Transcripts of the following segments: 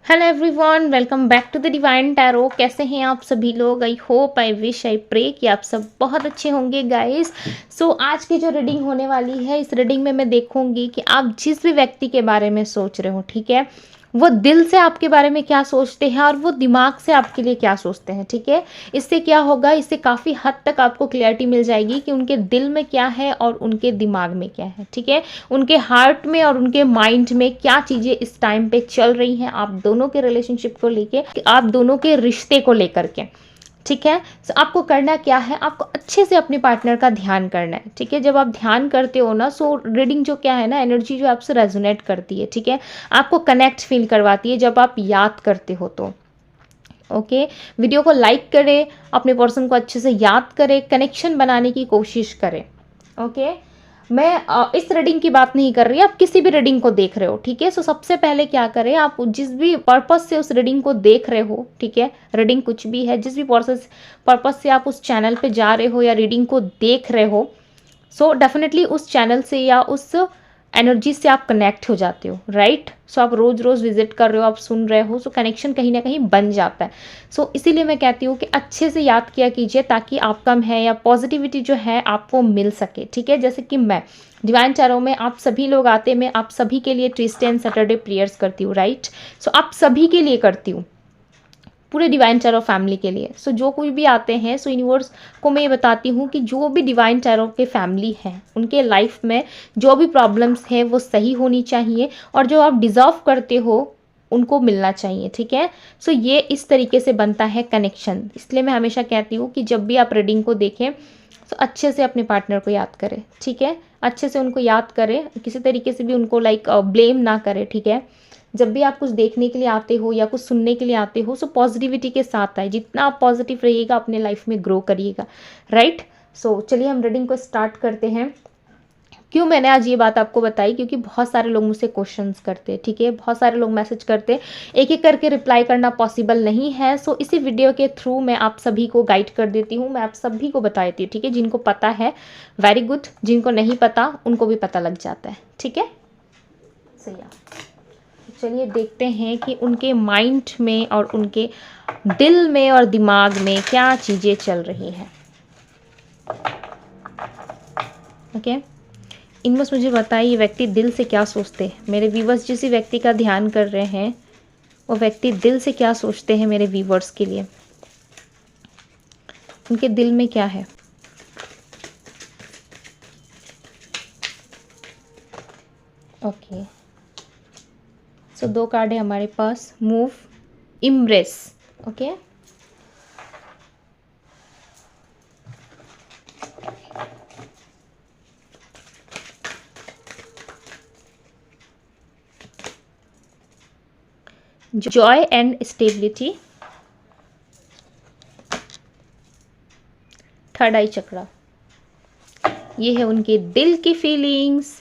Hello everyone, welcome back to the divine tarot. कैसे हैं आप सभी लोग? I hope, I wish, I pray कि आप सब बहुत अच्छे होंगे गाइस। सो आज की जो रीडिंग होने वाली है, इस रीडिंग में मैं देखूंगी कि आप जिस भी व्यक्ति के बारे में सोच रहे हो, ठीक है, वो दिल से आपके बारे में क्या सोचते हैं और वो दिमाग से आपके लिए क्या सोचते हैं। ठीक है, इससे क्या होगा, इससे काफ़ी हद तक आपको क्लैरिटी मिल जाएगी कि उनके दिल में क्या है और उनके दिमाग में क्या है। ठीक है, उनके हार्ट में और उनके माइंड में क्या चीज़ें इस टाइम पे चल रही हैं आप दोनों के रिलेशनशिप को लेके, आप दोनों के रिश्ते को लेकर के। ठीक है, तो आपको करना क्या है, आपको अच्छे से अपने पार्टनर का ध्यान करना है। ठीक है, जब आप ध्यान करते हो ना, सो रीडिंग जो क्या है ना, एनर्जी जो आपसे रेजोनेट करती है। ठीक है, आपको कनेक्ट फील करवाती है जब आप याद करते हो तो। ओके, वीडियो को लाइक करें, अपने पर्सन को अच्छे से याद करें, कनेक्शन बनाने की कोशिश करें। ओके, मैं इस रीडिंग की बात नहीं कर रही, आप किसी भी रीडिंग को देख रहे हो। ठीक है, सो सबसे पहले क्या करें, आप जिस भी पर्पस से उस रीडिंग को देख रहे हो, ठीक है, रीडिंग कुछ भी है, जिस भी पर्पस से आप उस चैनल पे जा रहे हो या रीडिंग को देख रहे हो, सो डेफिनेटली उस चैनल से या उस एनर्जी से आप कनेक्ट हो जाते हो, राइट। सो आप रोज़ रोज़ विजिट कर रहे हो, आप सुन रहे हो, सो कनेक्शन कहीं ना कहीं बन जाता है। सो इसीलिए मैं कहती हूँ कि अच्छे से याद किया कीजिए ताकि आउटकम है या पॉजिटिविटी जो है आपको मिल सके। ठीक है, जैसे कि मैं डिवाइन टैरो में आप सभी लोग आते, मैं आप सभी के लिए ट्यूसडे एंड सैटरडे प्रेयर्स करती हूँ, राइट। सो आप सभी के लिए करती हूँ, पूरे डिवाइन टैरो फैमिली के लिए। सो जो कोई भी आते हैं, सो यूनिवर्स को मैं ये बताती हूँ कि जो भी डिवाइन टैरो के फैमिली हैं, उनके लाइफ में जो भी प्रॉब्लम्स हैं वो सही होनी चाहिए और जो आप डिज़र्व करते हो उनको मिलना चाहिए। ठीक है, सो ये इस तरीके से बनता है कनेक्शन। इसलिए मैं हमेशा कहती हूँ कि जब भी आप रीडिंग को देखें तो अच्छे से अपने पार्टनर को याद करें। ठीक है, अच्छे से उनको याद करें, किसी तरीके से भी उनको ब्लेम ना करें। ठीक है, जब भी आप कुछ देखने के लिए आते हो या कुछ सुनने के लिए आते हो, सो पॉजिटिविटी के साथ आए। जितना आप पॉजिटिव रहिएगा अपने लाइफ में ग्रो करिएगा, राइट। सो चलिए हम रीडिंग को स्टार्ट करते हैं। क्यों मैंने आज ये बात आपको बताई, क्योंकि बहुत सारे लोग मुझसे क्वेश्चंस करते हैं। ठीक है, बहुत सारे लोग मैसेज करते हैं, एक एक करके रिप्लाई करना पॉसिबल नहीं है। सो इसी वीडियो के थ्रू मैं आप सभी को गाइड कर देती हूँ, मैं आप सभी को बता देती हूँ। ठीक है, जिनको पता है वेरी गुड, जिनको नहीं पता उनको भी पता लग जाता है। ठीक है, सही है। चलिए देखते हैं कि उनके माइंड में और उनके दिल में और दिमाग में क्या चीज़ें चल रही हैं। ओके, इनमें मुझे बताइए, ये व्यक्ति दिल से क्या सोचते हैं। मेरे व्यूवर्स जिस व्यक्ति का ध्यान कर रहे हैं, वो व्यक्ति दिल से क्या सोचते हैं मेरे व्यूवर्स के लिए, उनके दिल में क्या है। ओके, सो दो कार्ड है हमारे पास, move, embrace. Okay, joy and stability, third eye chakra. ये है उनके दिल की feelings,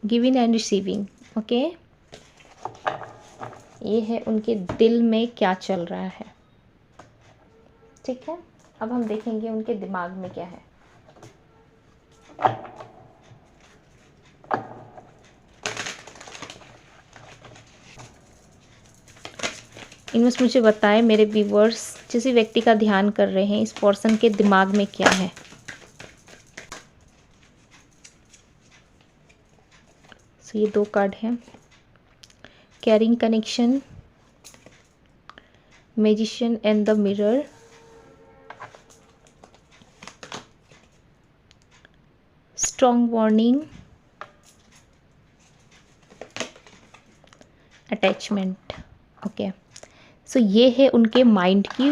giving and receiving. Okay, ये है उनके दिल में क्या चल रहा है। ठीक है, अब हम देखेंगे उनके दिमाग में क्या है। इनमें मुझे बताएं मेरे व्यूवर्स जिस व्यक्ति का ध्यान कर रहे हैं, इस पर्सन के दिमाग में क्या है। सो ये दो कार्ड हैं, caring connection, magician and the mirror, strong warning, attachment. Okay, so ये है उनके माइंड की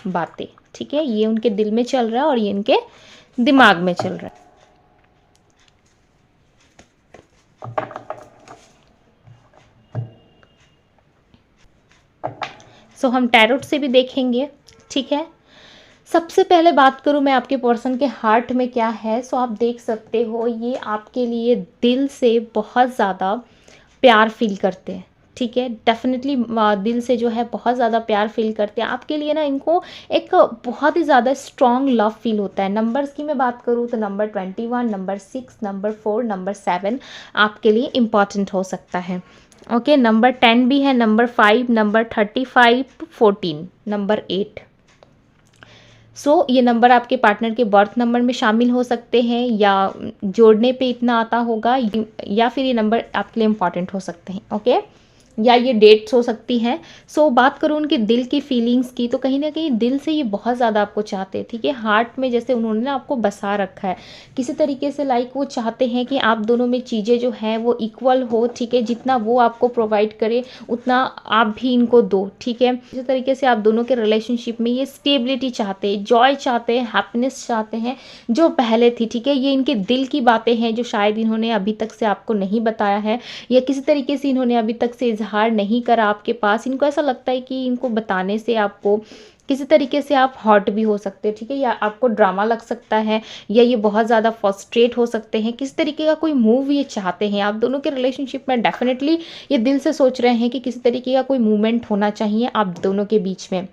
बातें। ठीक है, ये उनके दिल में चल रहा है और ये इनके दिमाग में चल रहा है। सो हम टैरोट से भी देखेंगे। ठीक है, सबसे पहले बात करूं मैं आपके पर्सन के हार्ट में क्या है। सो आप देख सकते हो, ये आपके लिए दिल से बहुत ज़्यादा प्यार फील करते हैं। ठीक है, डेफिनेटली दिल से जो है बहुत ज़्यादा प्यार फील करते हैं आपके लिए ना। इनको एक बहुत ही ज़्यादा स्ट्रॉन्ग लव फील होता है। नंबर्स की मैं बात करूँ तो नंबर 21, नंबर 6, नंबर 4, नंबर 7 आपके लिए इम्पॉर्टेंट हो सकता है। ओके, नंबर 10 भी है, नंबर 5, नंबर 35, 14, नंबर 8। ये नंबर आपके पार्टनर के बर्थ नंबर में शामिल हो सकते हैं, या जोड़ने पे इतना आता होगा, या फिर ये नंबर आपके लिए इम्पॉर्टेंट हो सकते हैं। ओके, या ये डेट्स हो सकती हैं। बात करूँ उनके दिल की फीलिंग्स की, तो कहीं ना कहीं दिल से ये बहुत ज़्यादा आपको चाहते हैं, ठीक है। हार्ट में जैसे उन्होंने ना आपको बसा रखा है किसी तरीके से, वो चाहते हैं कि आप दोनों में चीज़ें जो हैं वो इक्वल हो, ठीक है। जितना वो आपको प्रोवाइड करे उतना आप भी इनको दो, ठीक है। इसी तरीके से आप दोनों के रिलेशनशिप में ये स्टेबिलिटी चाहते हैं, जॉय चाहते हैं, हैप्पीनेस चाहते हैं जो पहले थी, ठीक है। ये इनके दिल की बातें हैं जो शायद इन्होंने अभी तक से आपको नहीं बताया है, या किसी तरीके से इन्होंने अभी तक से इजहार नहीं करा आपके पास। इनको ऐसा लगता है कि इनको बताने से आपको किसी तरीके से आप हॉट भी हो सकते हैं, ठीक है, या आपको ड्रामा लग सकता है, या ये बहुत ज़्यादा फ्रस्ट्रेट हो सकते हैं। किस तरीके का कोई मूव ये चाहते हैं आप दोनों के रिलेशनशिप में, डेफिनेटली ये दिल से सोच रहे हैं कि किसी तरीके का कोई मूवमेंट होना चाहिए आप दोनों के बीच में।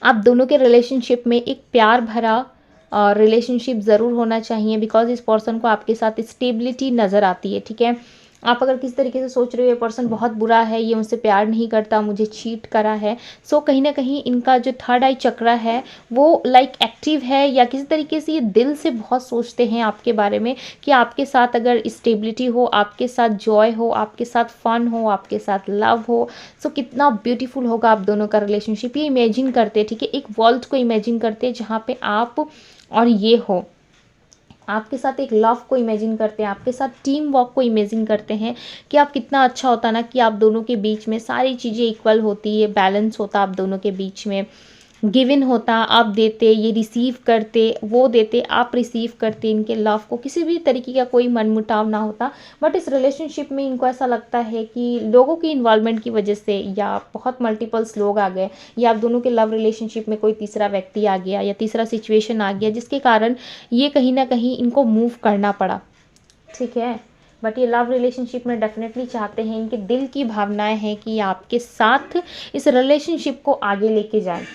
आप दोनों के रिलेशनशिप में एक प्यार भरा रिलेशनशिप ज़रूर होना चाहिए, बिकॉज इस पर्सन को आपके साथ स्टेबिलिटी नज़र आती है, ठीक है। आप अगर किस तरीके से सोच रहे हो ये पर्सन बहुत बुरा है, ये मुझसे प्यार नहीं करता, मुझे चीट करा है, कहीं ना कहीं इनका जो थर्ड आई चक्रा है वो एक्टिव है, या किसी तरीके से ये दिल से बहुत सोचते हैं आपके बारे में कि आपके साथ अगर स्टेबिलिटी हो, आपके साथ जॉय हो, आपके साथ फन हो, आपके साथ लव हो, कितना ब्यूटीफुल होगा आप दोनों का रिलेशनशिप। ये इमेजिन करते हैं, ठीक है, एक वर्ल्ड को इमेजिन करते हैं जहाँ पे आप और ये हो, आपके साथ एक लव को इमेजिन करते हैं, आपके साथ टीम वर्क को इमेजिन करते हैं कि आप कितना अच्छा होता ना कि आप दोनों के बीच में सारी चीज़ें इक्वल होती है, बैलेंस होता आप दोनों के बीच में, गिव इन होता, आप देते, ये रिसीव करते, वो देते, आप रिसीव करते, इनके लव को किसी भी तरीके का कोई मनमुटाव ना होता। बट इस रिलेशनशिप में इनको ऐसा लगता है कि लोगों की इन्वॉल्वमेंट की वजह से, या बहुत मल्टीपल्स लोग आ गए, या आप दोनों के लव रिलेशनशिप में कोई तीसरा व्यक्ति आ गया, या तीसरा सिचुएशन आ गया, जिसके कारण ये कहीं ना कहीं इनको मूव करना पड़ा, ठीक है। बट ये लव रिलेशनशिप में डेफिनेटली चाहते हैं, इनके दिल की भावनाएं हैं कि आपके साथ इस रिलेशनशिप को आगे लेके जाए,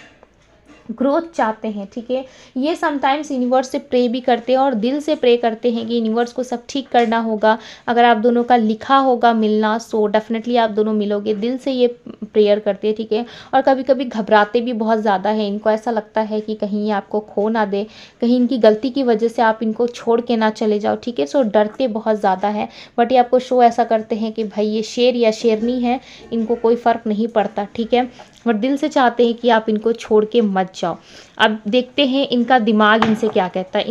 ग्रोथ चाहते हैं, ठीक है। ये समटाइम्स यूनिवर्स से प्रे भी करते हैं और दिल से प्रे करते हैं कि यूनिवर्स को सब ठीक करना होगा। अगर आप दोनों का लिखा होगा मिलना, डेफिनेटली आप दोनों मिलोगे, दिल से ये प्रेयर करते हैं, ठीक है। और कभी कभी घबराते भी बहुत ज़्यादा है, इनको ऐसा लगता है कि कहीं ये आपको खो ना दे, कहीं इनकी गलती की वजह से आप इनको छोड़ के ना चले जाओ, ठीक है। डरते बहुत ज़्यादा है, बट ये आपको शो ऐसा करते हैं कि भाई ये शेर या शेरनी है, इनको कोई फ़र्क नहीं पड़ता, ठीक है। बट दिल से चाहते हैं कि आप इनको छोड़ के मत जाओ। अब देखते हैं इनका दिमाग इनसे क्या कहता है।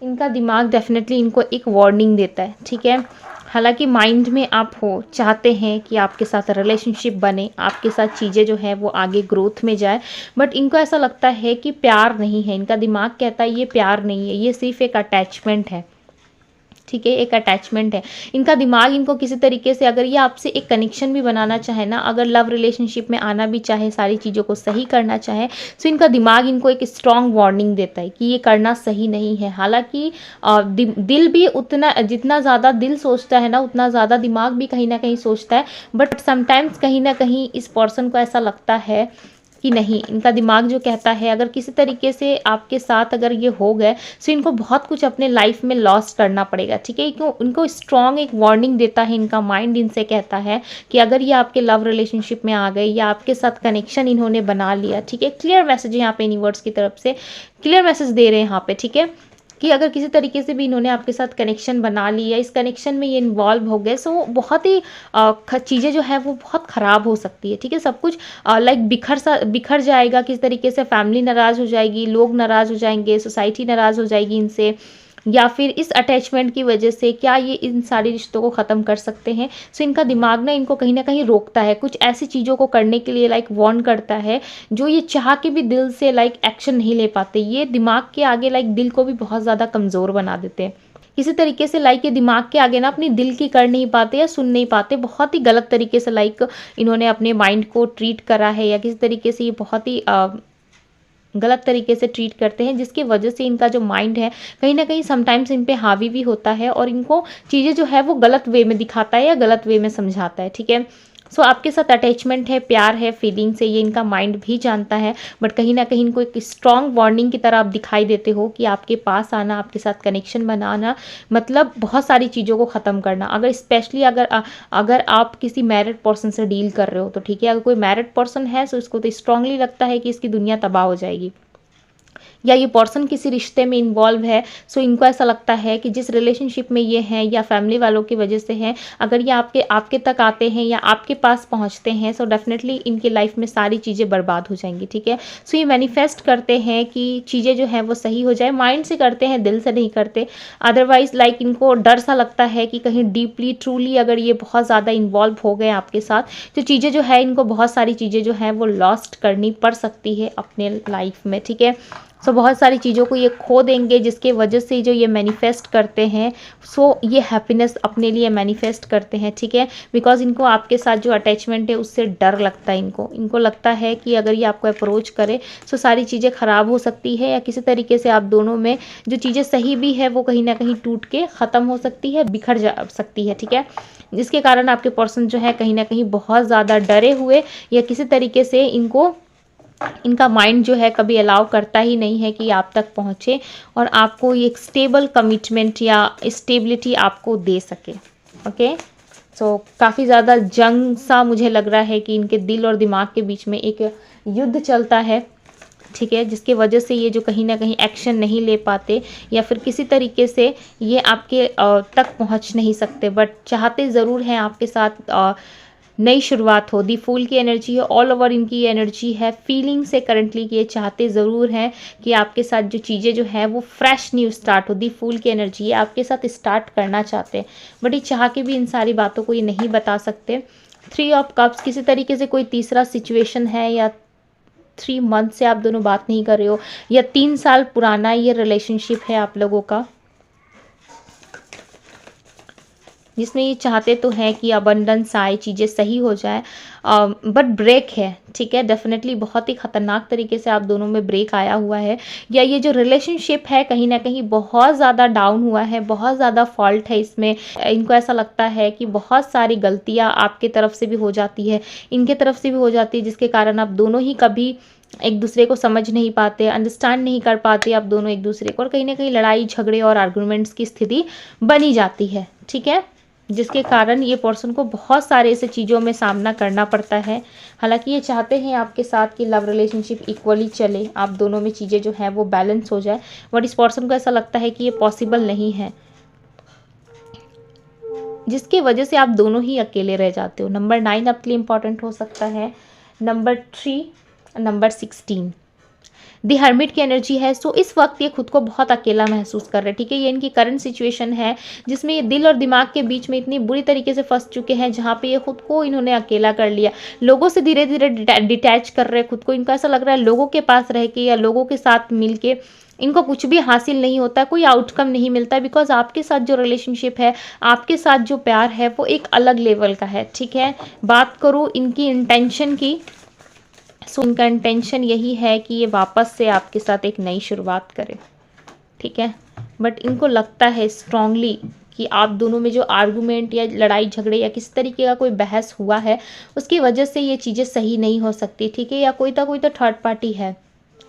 इनका दिमाग डेफिनेटली इनको एक वार्निंग देता है, ठीक है। हालांकि माइंड में आप हो, चाहते हैं कि आपके साथ रिलेशनशिप बने, आपके साथ चीज़ें जो है वो आगे ग्रोथ में जाए, बट इनको ऐसा लगता है कि प्यार नहीं है। इनका दिमाग कहता है ये प्यार नहीं है, ये सिर्फ एक अटैचमेंट है, ठीक है, एक अटैचमेंट है। इनका दिमाग इनको किसी तरीके से, अगर ये आपसे एक कनेक्शन भी बनाना चाहे ना, अगर लव रिलेशनशिप में आना भी चाहे, सारी चीज़ों को सही करना चाहे, इनका दिमाग इनको एक स्ट्रॉन्ग वार्निंग देता है कि ये करना सही नहीं है। हालांकि दिल भी उतना, जितना ज़्यादा दिल सोचता है ना, उतना ज़्यादा दिमाग भी कहीं ना कहीं सोचता है। बट समटाइम्स कहीं ना कहीं इस पर्सन को ऐसा लगता है कि नहीं, इनका दिमाग जो कहता है अगर किसी तरीके से आपके साथ अगर ये हो गए, इनको बहुत कुछ अपने लाइफ में लॉस करना पड़ेगा, ठीक है। क्यों इनको स्ट्रॉन्ग एक वार्निंग देता है, इनका माइंड इनसे कहता है कि अगर ये आपके लव रिलेशनशिप में आ गए, या आपके साथ कनेक्शन इन्होंने बना लिया, ठीक है। क्लियर मैसेज यहाँ पे यूनिवर्स की तरफ से क्लियर मैसेज दे रहे हैं यहाँ पे, ठीक है, कि अगर किसी तरीके से भी इन्होंने आपके साथ कनेक्शन बना लिया, इस कनेक्शन में ये इन्वॉल्व हो गए, बहुत ही चीज़ें जो है वो बहुत ख़राब हो सकती है, ठीक है। सब कुछ बिखर जाएगा, किस तरीके से फैमिली नाराज़ हो जाएगी, लोग नाराज़ हो जाएंगे, सोसाइटी नाराज़ हो जाएगी इनसे, या फिर इस अटैचमेंट की वजह से क्या ये इन सारे रिश्तों को ख़त्म कर सकते हैं। इनका दिमाग ना इनको कहीं ना कहीं रोकता है, कुछ ऐसी चीज़ों को करने के लिए वार्न करता है जो ये चाह के भी दिल से एक्शन नहीं ले पाते। ये दिमाग के आगे दिल को भी बहुत ज़्यादा कमज़ोर बना देते हैं। किसी तरीके से ये दिमाग के आगे ना अपनी दिल की कर नहीं पाते या सुन नहीं पाते। बहुत ही गलत तरीके से इन्होंने अपने माइंड को ट्रीट करा है, या किसी तरीके से ये बहुत ही गलत तरीके से ट्रीट करते हैं, जिसकी वजह से इनका जो माइंड है कहीं ना कहीं समटाइम्स इन पे हावी भी होता है, और इनको चीज़ें जो है वो गलत वे में दिखाता है या गलत वे में समझाता है, ठीक है। सो आपके साथ अटैचमेंट है, प्यार है, फीलिंग्स है, ये इनका माइंड भी जानता है। बट कहीं ना कहीं इनको एक स्ट्रॉन्ग वार्निंग की तरह आप दिखाई देते हो कि आपके पास आना, आपके साथ कनेक्शन बनाना मतलब बहुत सारी चीज़ों को ख़त्म करना। अगर स्पेशली अगर आप किसी मैरिड पर्सन से डील कर रहे हो तो ठीक है, अगर कोई मैरिड पर्सन है तो इसको तो स्ट्रांगली लगता है कि इसकी दुनिया तबाह हो जाएगी, या ये पर्सन किसी रिश्ते में इन्वॉल्व है। सो इनको ऐसा लगता है कि जिस रिलेशनशिप में ये हैं या फैमिली वालों की वजह से हैं, अगर ये आपके तक आते हैं या आपके पास पहुंचते हैं, सो डेफिनेटली इनकी लाइफ में सारी चीज़ें बर्बाद हो जाएंगी। ठीक है, सो ये मैनिफेस्ट करते हैं कि चीज़ें जो हैं वो सही हो जाए, माइंड से करते हैं, दिल से नहीं करते। अदरवाइज लाइक इनको डर सा लगता है कि कहीं डीपली ट्रूली अगर ये बहुत ज़्यादा इन्वॉल्व हो गए आपके साथ, तो चीज़ें जो है इनको बहुत सारी चीज़ें जो हैं वो लॉस्ट करनी पड़ सकती है अपने लाइफ में। ठीक है, सो बहुत सारी चीज़ों को ये खो देंगे, जिसके वजह से जो ये मैनिफेस्ट करते हैं, सो ये हैप्पीनेस अपने लिए मैनिफेस्ट करते हैं। ठीक है, बिकॉज इनको आपके साथ जो अटैचमेंट है उससे डर लगता है। इनको लगता है कि अगर ये आपको अप्रोच करे सो सारी चीज़ें ख़राब हो सकती है, या किसी तरीके से आप दोनों में जो चीज़ें सही भी है वो कहीं ना कहीं टूट के ख़त्म हो सकती है, बिखर जा सकती है। ठीक है, जिसके कारण आपके पर्सन जो है कहीं ना कहीं बहुत ज़्यादा डरे हुए, या किसी तरीके से इनका माइंड जो है कभी अलाउ करता ही नहीं है कि आप तक पहुँचे और आपको एक स्टेबल कमिटमेंट या स्टेबिलिटी आपको दे सके। ओके, सो काफ़ी ज़्यादा जंग सा मुझे लग रहा है कि इनके दिल और दिमाग के बीच में एक युद्ध चलता है। ठीक है, जिसके वजह से ये जो कहीं ना कहीं एक्शन नहीं ले पाते, या फिर किसी तरीके से ये आपके तक पहुंच नहीं सकते, बट चाहते ज़रूर हैं आपके साथ नई शुरुआत हो। दी फूल की एनर्जी है, ऑल ओवर इनकी एनर्जी है, फीलिंग से करंटली कि ये चाहते ज़रूर हैं कि आपके साथ जो चीज़ें जो है वो फ्रेश न्यू स्टार्ट हो। दी फूल की एनर्जी है, आपके साथ स्टार्ट करना चाहते हैं, बट ये चाह के भी इन सारी बातों को ये नहीं बता सकते। 3 ऑफ कप्स, किसी तरीके से कोई तीसरा सिचुएशन है, या 3 मंथ से आप दोनों बात नहीं कर रहे हो, या 3 साल पुराना ये रिलेशनशिप है आप लोगों का, जिसमें ये चाहते तो हैं कि अबंडेंस आए, चीज़ें सही हो जाए, बट ब्रेक है। ठीक है, डेफिनेटली बहुत ही खतरनाक तरीके से आप दोनों में ब्रेक आया हुआ है, या ये जो रिलेशनशिप है कहीं ना कहीं बहुत ज़्यादा डाउन हुआ है, बहुत ज़्यादा फॉल्ट है इसमें। इनको ऐसा लगता है कि बहुत सारी गलतियाँ आपके तरफ से भी हो जाती है, इनके तरफ से भी हो जाती है, जिसके कारण आप दोनों ही कभी एक दूसरे को समझ नहीं पाते, अंडरस्टैंड नहीं कर पाते आप दोनों एक दूसरे को, और कहीं ना कहीं लड़ाई झगड़े और आर्गूमेंट्स की स्थिति बनी जाती है। ठीक है, जिसके कारण ये पर्सन को बहुत सारे ऐसे चीज़ों में सामना करना पड़ता है। हालांकि ये चाहते हैं आपके साथ कि लव रिलेशनशिप इक्वली चले, आप दोनों में चीज़ें जो हैं वो बैलेंस हो जाए, बट इस पर्सन को ऐसा लगता है कि ये पॉसिबल नहीं है, जिसकी वजह से आप दोनों ही अकेले रह जाते हो। नंबर 9 आपके लिए इंपॉर्टेंट हो सकता है, नंबर 3, नंबर 16 दी हर्मिट की एनर्जी है। सो इस वक्त ये खुद को बहुत अकेला महसूस कर रहे हैं। ठीक है, ये इनकी करंट सिचुएशन है जिसमें ये दिल और दिमाग के बीच में इतनी बुरी तरीके से फंस चुके हैं, जहाँ पे ये खुद को इन्होंने अकेला कर लिया, लोगों से धीरे धीरे डिटैच कर रहे हैं खुद को। इनको ऐसा लग रहा है लोगों के पास रह के या लोगों के साथ मिल के इनको कुछ भी हासिल नहीं होता, कोई आउटकम नहीं मिलता, बिकॉज आपके साथ जो रिलेशनशिप है, आपके साथ जो प्यार है वो एक अलग लेवल का है। ठीक है, बात करूँ इनकी इंटेंशन की, सो इनका इंटेंशन यही है कि ये वापस से आपके साथ एक नई शुरुआत करें। ठीक है, बट इनको लगता है स्ट्रांगली कि आप दोनों में जो आर्गुमेंट या लड़ाई झगड़े या किसी तरीके का कोई बहस हुआ है, उसकी वजह से ये चीज़ें सही नहीं हो सकती। ठीक है, या कोई तो थर्ड पार्टी है।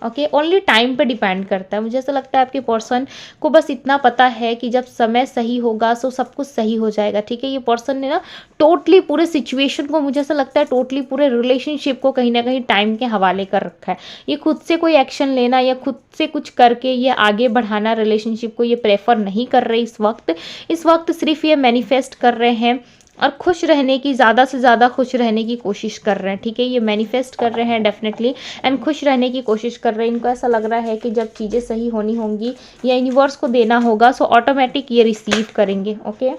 ओके, ओनली टाइम पे डिपेंड करता है। मुझे ऐसा लगता है आपके पर्सन को बस इतना पता है कि जब समय सही होगा सो सब कुछ सही हो जाएगा। ठीक है, ये पर्सन ने ना टोटली पूरे सिचुएशन को, मुझे ऐसा लगता है टोटली पूरे रिलेशनशिप को कहीं ना कहीं टाइम के हवाले कर रखा है। ये खुद से कोई एक्शन लेना या खुद से कुछ करके ये आगे बढ़ाना रिलेशनशिप को ये प्रेफर नहीं कर रहे इस वक्त सिर्फ ये मैनिफेस्ट कर रहे हैं और खुश रहने की, ज़्यादा से ज़्यादा खुश रहने की कोशिश कर रहे हैं। ठीक है, ये मैनिफेस्ट कर रहे हैं डेफिनेटली, एंड खुश रहने की कोशिश कर रहे हैं। इनको ऐसा लग रहा है कि जब चीज़ें सही होनी होंगी या यूनिवर्स को देना होगा, सो ऑटोमेटिक ये रिसीव करेंगे। ओके,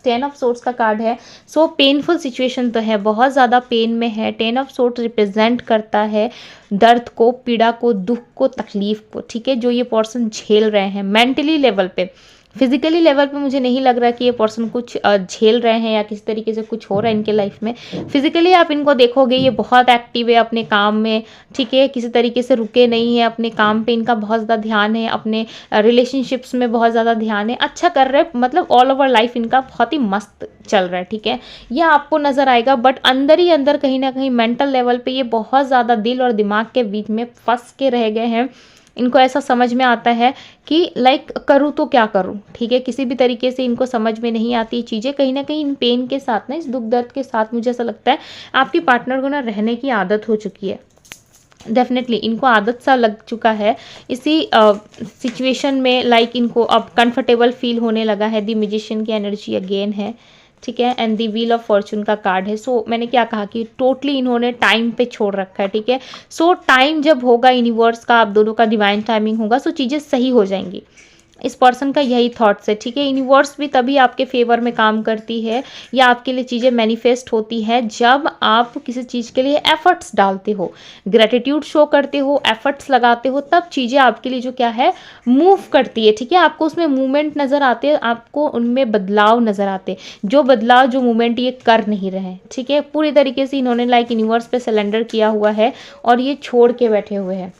10 ऑफ सोर्ट्स का कार्ड है। सो पेनफुल सिचुएशन तो है, बहुत ज़्यादा पेन में है। 10 ऑफ सोर्ट्स रिप्रेजेंट करता है दर्द को, पीड़ा को, दुख को, तकलीफ को। ठीक है, जो ये पर्सन झेल रहे हैं मेंटली लेवल पे। फिजिकली लेवल पे मुझे नहीं लग रहा कि ये पर्सन कुछ झेल रहे हैं या किसी तरीके से कुछ हो रहा है इनके लाइफ में। फिजिकली आप इनको देखोगे ये बहुत एक्टिव है अपने काम में, ठीक है, किसी तरीके से रुके नहीं है अपने काम पे, इनका बहुत ज़्यादा ध्यान है, अपने रिलेशनशिप्स में बहुत ज़्यादा ध्यान है, अच्छा कर रहे हैं, मतलब ऑल ओवर लाइफ इनका बहुत ही मस्त चल रहा है, ठीक है, यह आपको नज़र आएगा। बट अंदर ही अंदर कहीं ना कहीं मेंटल लेवल पे ये बहुत ज़्यादा दिल और दिमाग के बीच में फंस के रह गए हैं। इनको ऐसा समझ में आता है कि लाइक करूँ तो क्या करूँ, ठीक है, किसी भी तरीके से इनको समझ में नहीं आती चीज़ें। कहीं ना कहीं इन पेन के साथ ना, इस दुख दर्द के साथ मुझे ऐसा लगता है आपकी पार्टनर को ना रहने की आदत हो चुकी है। डेफिनेटली इनको आदत सा लग चुका है इसी सिचुएशन में, लाइक इनको अब कंफर्टेबल फील होने लगा है। द मैजिशियन की एनर्जी अगेन है, ठीक है, and the wheel of Fortune का कार्ड है। सो मैंने क्या कहा कि टोटली इन्होंने टाइम पे छोड़ रखा है, ठीक है। सो टाइम जब होगा यूनिवर्स का, आप दोनों का डिवाइन टाइमिंग होगा, सो चीज़ें सही हो जाएंगी। इस पर्सन का यही थॉट्स है, ठीक है। यूनिवर्स भी तभी आपके फेवर में काम करती है या आपके लिए चीज़ें मैनिफेस्ट होती है जब आप किसी चीज़ के लिए एफर्ट्स डालते हो, ग्रेटिट्यूड शो करते हो, एफर्ट्स लगाते हो, तब चीज़ें आपके लिए जो क्या है मूव करती है, ठीक है। आपको उसमें मूवमेंट नज़र आते हैं, आपको उनमें बदलाव नज़र आते हैं, जो बदलाव जो मूवमेंट ये कर नहीं रहे हैं, ठीक है। पूरी तरीके से इन्होंने लाइक यूनिवर्स पे सरेंडर किया हुआ है और ये छोड़ के बैठे हुए हैं,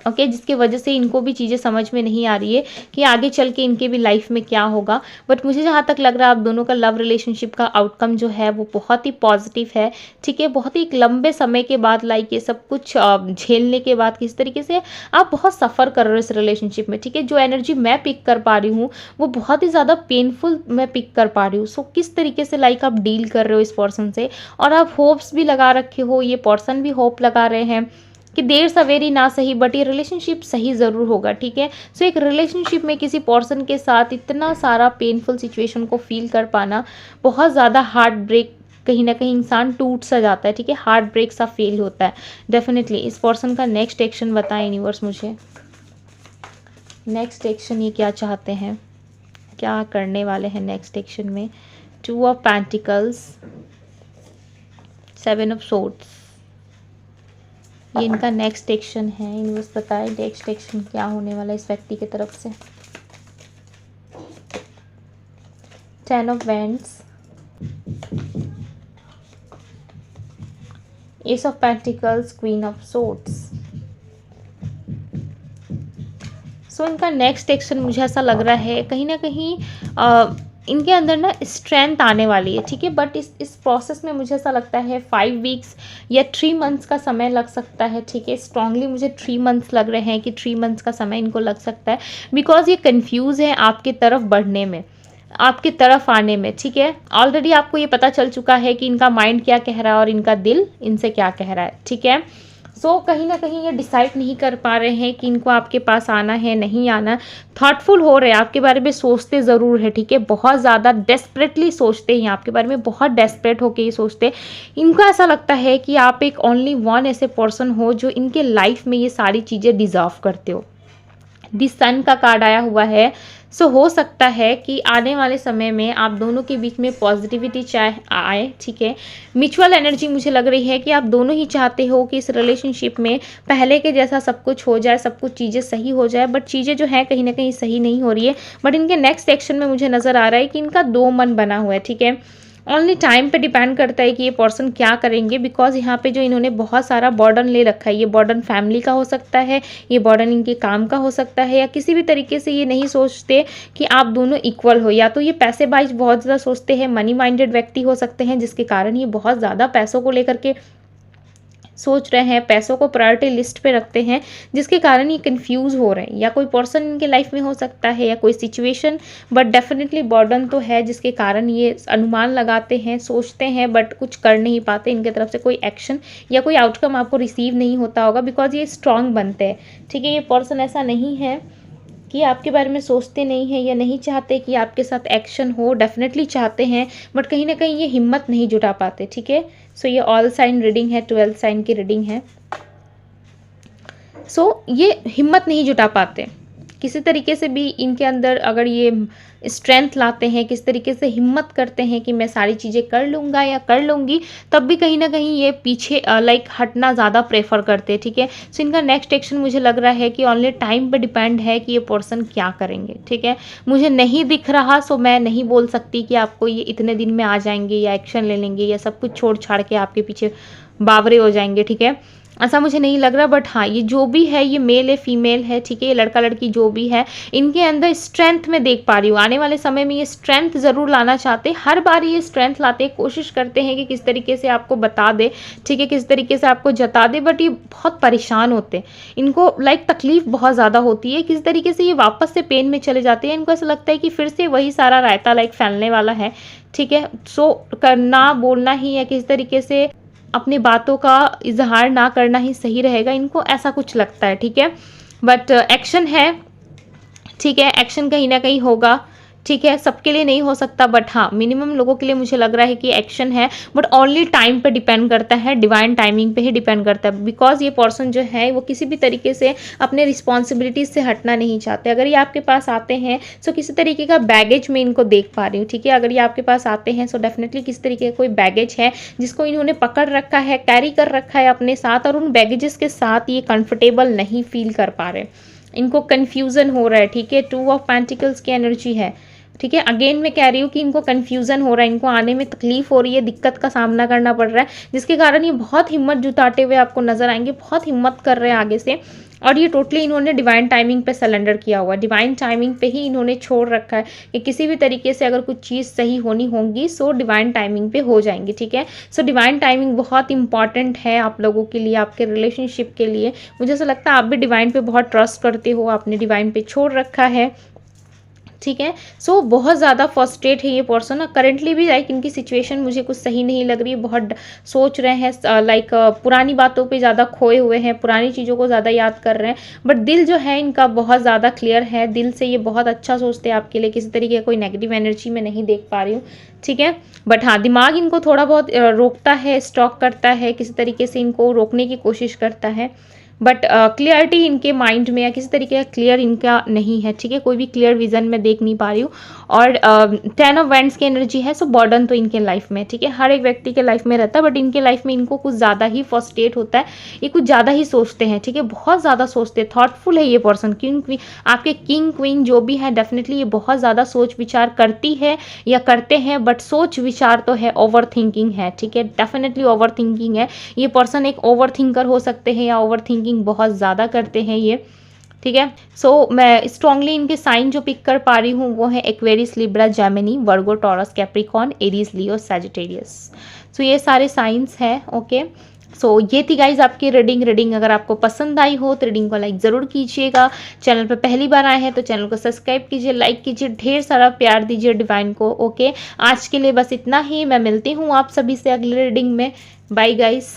ओके, जिसकी वजह से इनको भी चीज़ें समझ में नहीं आ रही है कि आगे चल के इनके भी लाइफ में क्या होगा। बट मुझे जहाँ तक लग रहा है आप दोनों का लव रिलेशनशिप का आउटकम जो है वो बहुत ही पॉजिटिव है, ठीक है। बहुत ही एक लंबे समय के बाद लाइक ये सब कुछ झेलने के बाद किस तरीके से आप बहुत सफ़र कर रहे हो इस रिलेशनशिप में, ठीक है। जो एनर्जी मैं पिक कर पा रही हूँ वो बहुत ही ज़्यादा पेनफुल मैं पिक कर पा रही हूँ। सो किस तरीके से लाइक आप डील कर रहे हो इस पर्सन से, और आप होप्स भी लगा रखे हो, ये पर्सन भी होप लगा रहे हैं कि देर सवेरी ना सही बट ये रिलेशनशिप सही ज़रूर होगा, ठीक है। सो एक रिलेशनशिप में किसी पर्सन के साथ इतना सारा पेनफुल सिचुएशन को फील कर पाना बहुत ज़्यादा हार्ट ब्रेक, कहीं ना कहीं इंसान टूट सा जाता है, ठीक है, हार्ट ब्रेक सा फील होता है डेफिनेटली। इस पर्सन का नेक्स्ट एक्शन बताएं यूनिवर्स मुझे, नेक्स्ट एक्शन ये क्या चाहते हैं, क्या करने वाले हैं नेक्स्ट एक्शन में। 2 ऑफ पेंटिकल्स, 7 ऑफ सोर्ड्स, ये इनका नेक्स्ट एक्शन है। यूनिवर्स बताए नेक्स्ट एक्शन क्या होने वाला है इस व्यक्ति की तरफ से। 10 of wands, ace of pentacles, queen of swords. So इनका नेक्स्ट एक्शन मुझे ऐसा लग रहा है कहीं ना कहीं इनके अंदर ना स्ट्रेंथ आने वाली है, ठीक है। बट इस प्रोसेस में मुझे ऐसा लगता है 5 वीक्स या 3 मंथ्स का समय लग सकता है, ठीक है। स्ट्रांगली मुझे 3 मंथ्स लग रहे हैं कि 3 मंथ्स का समय इनको लग सकता है, बिकॉज ये कंफ्यूज है आपकी तरफ बढ़ने में, आपकी तरफ आने में, ठीक है। ऑलरेडी आपको ये पता चल चुका है कि इनका माइंड क्या कह रहा है और इनका दिल इनसे क्या कह रहा है, ठीक है। सो कहीं ना कहीं ये डिसाइड नहीं कर पा रहे हैं कि इनको आपके पास आना है नहीं आना। थॉटफुल हो रहे हैं, आपके बारे में सोचते ज़रूर है, ठीक है, बहुत ज़्यादा डेस्परेटली सोचते हैं आपके बारे में, बहुत डेस्परेट होके ये सोचते हैं। इनको ऐसा लगता है कि आप एक ओनली वन ऐसे पर्सन हो जो इनके लाइफ में ये सारी चीज़ें डिज़र्व करते हो। दी सन का कार्ड आया हुआ है। सो हो सकता है कि आने वाले समय में आप दोनों के बीच में पॉजिटिविटी चाहे आए, ठीक है। म्यूचुअल एनर्जी मुझे लग रही है कि आप दोनों ही चाहते हो कि इस रिलेशनशिप में पहले के जैसा सब कुछ हो जाए, सब कुछ चीज़ें सही हो जाए, बट चीज़ें जो है कहीं ना कहीं सही नहीं हो रही है। बट इनके नेक्स्ट एक्शन में मुझे नज़र आ रहा है कि इनका 2 मन बना हुआ है, ठीक है। ओनली टाइम पे डिपेंड करता है कि ये पर्सन क्या करेंगे, बिकॉज यहाँ पे जो इन्होंने बहुत सारा बर्डन ले रखा है, ये बर्डन फैमिली का हो सकता है, ये बर्डन इनके काम का हो सकता है, या किसी भी तरीके से ये नहीं सोचते कि आप दोनों इक्वल हो, या तो ये पैसे वाइज बहुत ज़्यादा सोचते हैं, मनी माइंडेड व्यक्ति हो सकते हैं, जिसके कारण ये बहुत ज़्यादा पैसों को लेकर के सोच रहे हैं, पैसों को प्रायोरिटी लिस्ट पे रखते हैं, जिसके कारण ये कंफ्यूज हो रहे हैं, या कोई पर्सन इनके लाइफ में हो सकता है या कोई सिचुएशन, बट डेफिनेटली बर्डन तो है जिसके कारण ये अनुमान लगाते हैं, सोचते हैं, बट कुछ कर नहीं पाते। इनके तरफ से कोई एक्शन या कोई आउटकम आपको रिसीव नहीं होता होगा, बिकॉज ये स्ट्रांग बनते हैं, ठीक है। ये पर्सन ऐसा नहीं है कि आपके बारे में सोचते नहीं हैं या नहीं चाहते कि आपके साथ एक्शन हो, डेफिनेटली चाहते हैं, बट कहीं ना कहीं ये हिम्मत नहीं जुटा पाते, ठीक है। सो ये ऑल साइन रीडिंग है, 12 साइन की रीडिंग है। सो ये हिम्मत नहीं जुटा पाते किसी तरीके से भी इनके अंदर अगर ये स्ट्रेंथ लाते हैं, किस तरीके से हिम्मत करते हैं कि मैं सारी चीज़ें कर लूँगा या कर लूँगी, तब भी कहीं ना कहीं ये पीछे लाइक हटना ज़्यादा प्रेफर करते हैं। ठीक है, सो इनका नेक्स्ट एक्शन मुझे लग रहा है कि ओनली टाइम पे डिपेंड है कि ये पर्सन क्या करेंगे। ठीक है, मुझे नहीं दिख रहा, सो मैं नहीं बोल सकती कि आपको ये इतने दिन में आ जाएंगे या एक्शन ले लेंगे या सब कुछ छोड़ छाड़ के आपके पीछे बावरे हो जाएंगे। ठीक है, ऐसा मुझे नहीं लग रहा, बट हाँ ये जो भी है, ये मेल है फीमेल है, ठीक है, ये लड़का लड़की जो भी है, इनके अंदर स्ट्रेंथ में देख पा रही हूँ। आने वाले समय में ये स्ट्रेंथ ज़रूर लाना चाहते हैं, हर बार ये स्ट्रेंथ लाते हैं, कोशिश करते हैं कि किस तरीके से आपको बता दे, ठीक है, किस तरीके से आपको जता दे, बट ये बहुत परेशान होते हैं, इनको लाइक तकलीफ बहुत ज़्यादा होती है, किस तरीके से ये वापस से पेन में चले जाते हैं। इनको ऐसा लगता है कि फिर से वही सारा रायता लाइक फैलने वाला है। ठीक है, सो करना बोलना ही या किस तरीके से अपनी बातों का इजहार ना करना ही सही रहेगा, इनको ऐसा कुछ लगता है। ठीक है, बट एक्शन है, ठीक है, एक्शन कहीं ना कहीं होगा। ठीक है, सबके लिए नहीं हो सकता, बट हाँ मिनिमम लोगों के लिए मुझे लग रहा है कि एक्शन है, बट ओनली टाइम पे डिपेंड करता है, डिवाइन टाइमिंग पे ही डिपेंड करता है। बिकॉज ये पर्सन जो है वो किसी भी तरीके से अपने रिस्पॉन्सिबिलिटीज से हटना नहीं चाहते। अगर ये आपके पास आते हैं तो किसी तरीके का बैगेज में इनको देख पा रही हूँ। ठीक है, अगर ये आपके पास आते हैं तो डेफिनेटली किसी तरीके का कोई बैगेज है जिसको इन्होंने पकड़ रखा है, कैरी कर रखा है अपने साथ, और उन बैगेजेस के साथ ये कंफर्टेबल नहीं फील कर पा रहे, इनको कन्फ्यूजन हो रहा है। ठीक है, 2 ऑफ पेंटिकल्स की एनर्जी है। ठीक है, अगेन मैं कह रही हूँ कि इनको कन्फ्यूजन हो रहा है, इनको आने में तकलीफ हो रही है, दिक्कत का सामना करना पड़ रहा है, जिसके कारण ये बहुत हिम्मत जुटाते हुए आपको नजर आएंगे, बहुत हिम्मत कर रहे हैं आगे से। और ये टोटली इन्होंने डिवाइन टाइमिंग पे सरेंडर किया हुआ है, डिवाइन टाइमिंग पे ही इन्होंने छोड़ रखा है कि किसी भी तरीके से अगर कुछ चीज़ सही होनी होगी सो डिवाइन टाइमिंग पे हो जाएंगी। ठीक है, सो डिवाइन टाइमिंग बहुत इंपॉर्टेंट है आप लोगों के लिए, आपके रिलेशनशिप के लिए। मुझे ऐसा लगता है आप भी डिवाइन पे बहुत ट्रस्ट करते हो, आपने डिवाइन पे छोड़ रखा है। ठीक है, सो बहुत ज़्यादा फ्रस्ट्रेट है ये पर्सन। करेंटली भी लाइक इनकी सिचुएशन मुझे कुछ सही नहीं लग रही है, बहुत सोच रहे हैं, लाइक पुरानी बातों पे ज़्यादा खोए हुए हैं, पुरानी चीज़ों को ज़्यादा याद कर रहे हैं, बट दिल जो है इनका बहुत ज़्यादा क्लियर है, दिल से ये बहुत अच्छा सोचते हैं आपके लिए, किसी तरीके का कोई नेगेटिव एनर्जी में नहीं देख पा रही हूँ। ठीक है, बट हाँ दिमाग इनको थोड़ा बहुत रोकता है, स्टॉक करता है, किसी तरीके से इनको रोकने की कोशिश करता है, बट क्लियरिटी इनके माइंड में या किसी तरीके का क्लियर इनका नहीं है। ठीक है, कोई भी क्लियर विजन में देख नहीं पा रही हूँ। और 10 ऑफ वैंड्स की एनर्जी है, सो बर्डन तो इनके लाइफ में, ठीक है, हर एक व्यक्ति के लाइफ में रहता है, बट इनके लाइफ में इनको कुछ ज़्यादा ही फ्रस्ट्रेट होता है, ये कुछ ज़्यादा ही सोचते हैं। ठीक है, बहुत ज़्यादा सोचते हैं, थॉटफुल है ये पर्सन। क्योंकि आपके किंग क्वीन जो भी है डेफिनेटली ये बहुत ज़्यादा सोच विचार करती है या करते हैं, बट सोच विचार तो है, ओवर थिंकिंग है। ठीक है, डेफिनेटली ओवर थिंकिंग है, ये पर्सन एक ओवर थिंकर हो सकते हैं या ओवर थिंकिंग बहुत ज़्यादा करते हैं ये। ठीक है, सो मैं स्ट्रांगली इनके साइन जो पिक कर पा रही हूँ वो है एक्वेरियस, लिब्रा, जेमिनी, वर्गो, टॉरस, कैप्रिकॉर्न, एरीज, लियो, सैजिटेरियस। सो ये सारे साइंस हैं। ओके, सो ये थी गाइज आपकी रीडिंग। अगर आपको पसंद आई हो तो रीडिंग को लाइक ज़रूर कीजिएगा। चैनल पर पहली बार आए हैं तो चैनल को सब्सक्राइब कीजिए, लाइक कीजिए, ढेर सारा प्यार दीजिए डिवाइन को। ओके, आज के लिए बस इतना ही, मैं मिलती हूँ आप सभी से अगले रीडिंग में। Bye guys.